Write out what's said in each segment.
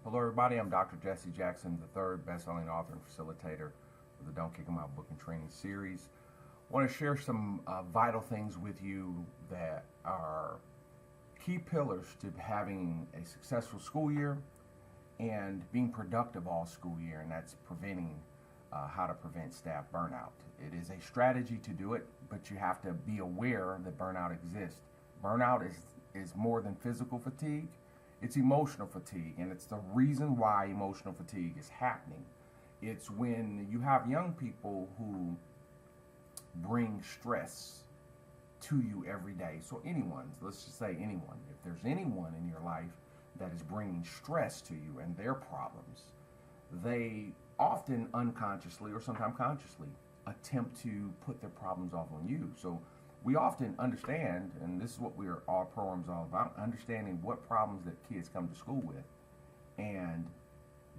Hello, everybody. I'm Dr. Jesse Jackson, the third best-selling author and facilitator of the Don't Kick 'Em Out book and training series. I want to share some vital things with you that are key pillars to having a successful school year and being productive all school year, and that's preventing how to prevent staff burnout. It is a strategy to do it, but you have to be aware that burnout exists. Burnout is more than physical fatigue. It's emotional fatigue, and it's the reason why emotional fatigue is happening. It's when you have young people who bring stress to you every day. So anyone, let's just say anyone, if there's anyone in your life that is bringing stress to you and their problems, they often unconsciously or sometimes consciously attempt to put their problems off on you. So we often understand, and this is what our program's all about, understanding what problems that kids come to school with and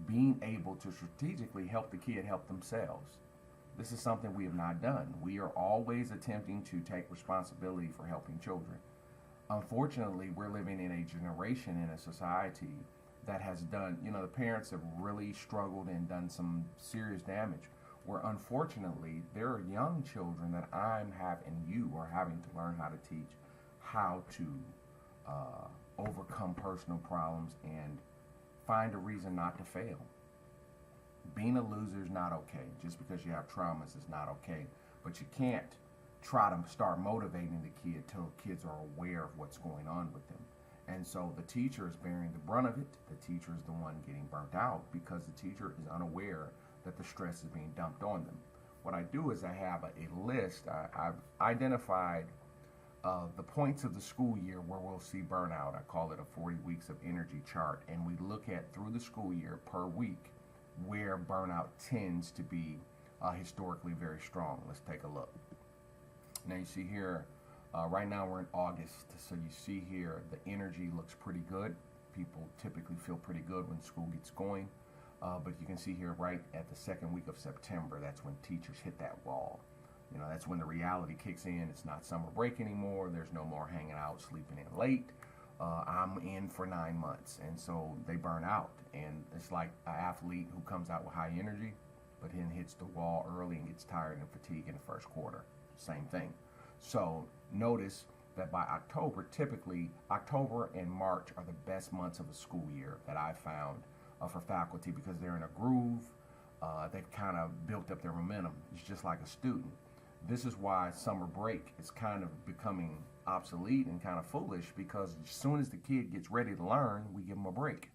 being able to strategically help the kid help themselves. This is something we have not done. We are always attempting to take responsibility for helping children. Unfortunately, we're living in a generation, in a society that has done, the parents have really struggled and done some serious damage. Where unfortunately, there are young children that you are having to learn how to teach how to overcome personal problems and find a reason not to fail. Being a loser is not okay. Just because you have traumas is not okay. But you can't try to start motivating the kid till kids are aware of what's going on with them. And so the teacher is bearing the brunt of it. The teacher is the one getting burnt out because the teacher is unaware that the stress is being dumped on them. What I do is I have a list. I've identified the points of the school year where we'll see burnout. I call it a 40 weeks of energy chart. And we look at through the school year per week where burnout tends to be historically very strong. Let's take a look. Now you see here, right now we're in August, so you see here the energy looks pretty good. People typically feel pretty good when school gets going, but you can see here right at the second week of September, that's when teachers hit that wall. That's when the reality kicks in. It's not summer break anymore. There's no more hanging out, sleeping in late. I'm in for 9 months, and so they burn out. And it's like an athlete who comes out with high energy, but then hits the wall early and gets tired and fatigued in the first quarter. Same thing. So notice that by October, typically October and March are the best months of the school year that I've found for faculty because they're in a groove. They've kind of built up their momentum. It's just like a student. This is why summer break is kind of becoming obsolete and kind of foolish, because as soon as the kid gets ready to learn, we give them a break.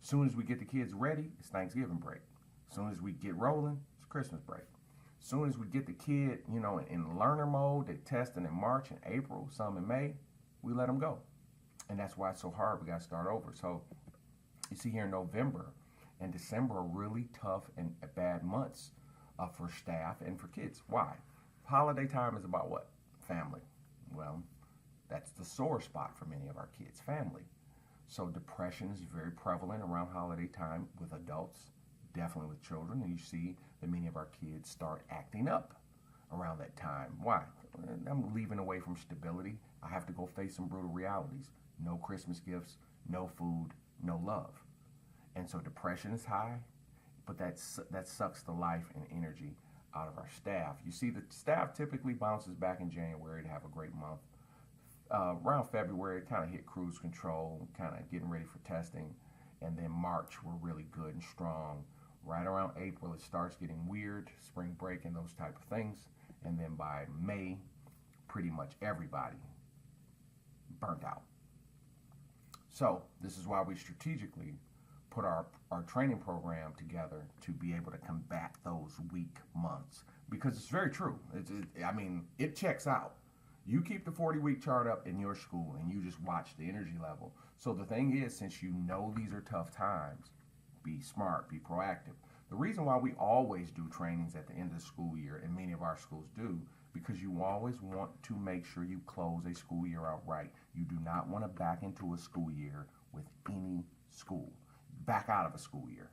As soon as we get the kids ready, it's Thanksgiving break. As soon as we get rolling, it's Christmas break. As soon as we get the kid, in learner mode, they testing in March and April, some in May, we let them go. And that's why it's so hard. We got to start over. So you see here in November and December are really tough and bad months for staff and for kids. Why? Holiday time is about what? Family. Well, that's the sore spot for many of our kids, family. So depression is very prevalent around holiday time with adults, definitely with children, and you see that many of our kids start acting up around that time. Why? I'm leaving away from stability. I have to go face some brutal realities. No Christmas gifts, no food, no love. And so depression is high, but that sucks the life and energy out of our staff. You see, the staff typically bounces back in January to have a great month. Around February, kind of hit cruise control, kind of getting ready for testing. And then March, we're really good and strong. Right around April, it starts getting weird, spring break and those type of things. And then by May, pretty much everybody burnt out. So this is why we strategically put our training program together to be able to combat those weak months. Because it's very true. It checks out. You keep the 40-week chart up in your school and you just watch the energy level. So the thing is, since you know these are tough times, be smart, be proactive. The reason why we always do trainings at the end of the school year, and many of our schools do, because you always want to make sure you close a school year out right. You do not want to back into a school year with any school. Back out of a school year.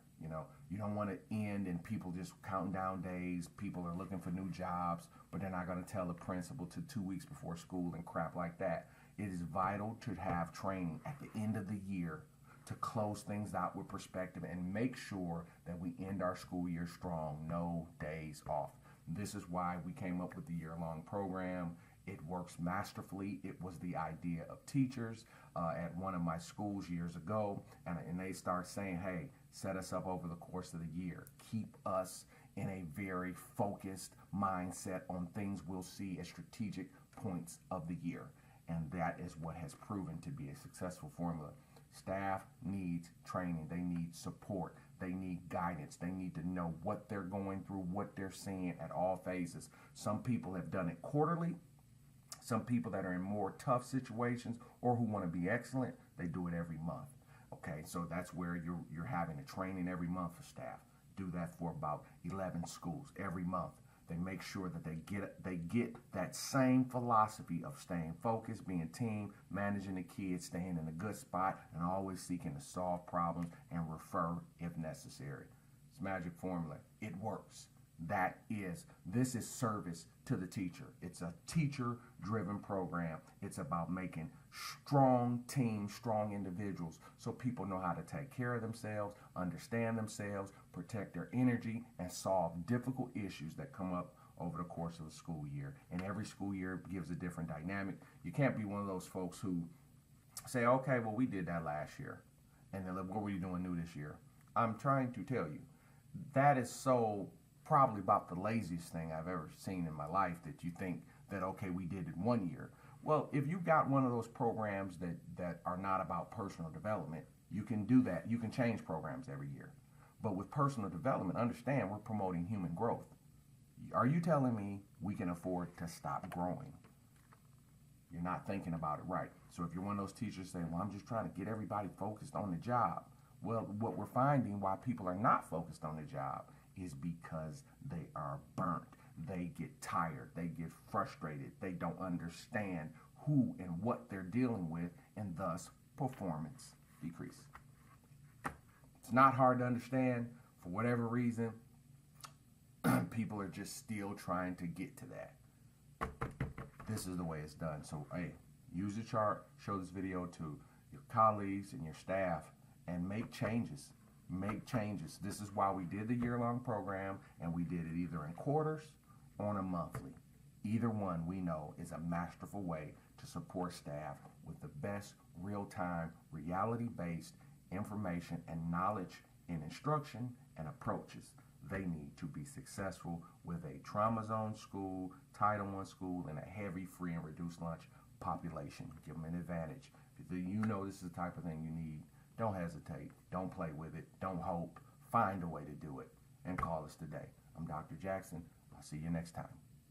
You don't want to end and people just counting down days. People are looking for new jobs, but they're not going to tell the principal to 2 weeks before school and crap like that. It is vital to have training at the end of the year to to close things out with perspective and make sure that we end our school year strong, no days off. This is why we came up with the year-long program. It works masterfully. It was the idea of teachers at one of my schools years ago, and they start saying, hey, set us up over the course of the year. Keep us in a very focused mindset on things we'll see as strategic points of the year. And that is what has proven to be a successful formula. Staff needs training. They need support. They need guidance. They need to know what they're going through, what they're seeing at all phases. Some people have done it quarterly. Some people that are in more tough situations or who want to be excellent, they do it every month. Okay, so that's where you're having a training every month for staff. Do that for about 11 schools every month. They make sure that they get that same philosophy of staying focused, being team, managing the kids, staying in a good spot, and always seeking to solve problems and refer if necessary. It's magic formula. It works. This is service to the teacher. It's a teacher-driven program. It's about making strong teams, strong individuals, so people know how to take care of themselves, understand themselves, protect their energy, and solve difficult issues that come up over the course of a school year. And every school year gives a different dynamic. You can't be one of those folks who say, okay, well, we did that last year, and then what were you doing new this year? I'm trying to tell you, that is probably about the laziest thing I've ever seen in my life, that you think that, okay, we did it one year. Well, if you've got one of those programs that are not about personal development, you can do that. You can change programs every year. But with personal development, understand we're promoting human growth. Are you telling me we can afford to stop growing? You're not thinking about it right. So if you're one of those teachers saying, well, I'm just trying to get everybody focused on the job. Well, what we're finding why people are not focused on the job is because they are burnt. They get tired. They get frustrated. They don't understand who and what they're dealing with, and thus performance decrease. It's not hard to understand. For whatever reason, people are just still trying to get to that. This is the way it's done. So, hey, use the chart, show this video to your colleagues and your staff, and make changes. Make changes. This is why we did the year-long program, and we did it either in quarters or on a monthly. Either one, we know, is a masterful way to support staff with the best real-time, reality-based information and knowledge in instruction and approaches they need to be successful with a trauma zone school, Title I school, and a heavy free and reduced lunch population. Give them an advantage. If you know this is the type of thing you need, don't hesitate. Don't play with it. Don't hope. Find a way to do it. And call us today. I'm Dr. Jackson. I'll see you next time.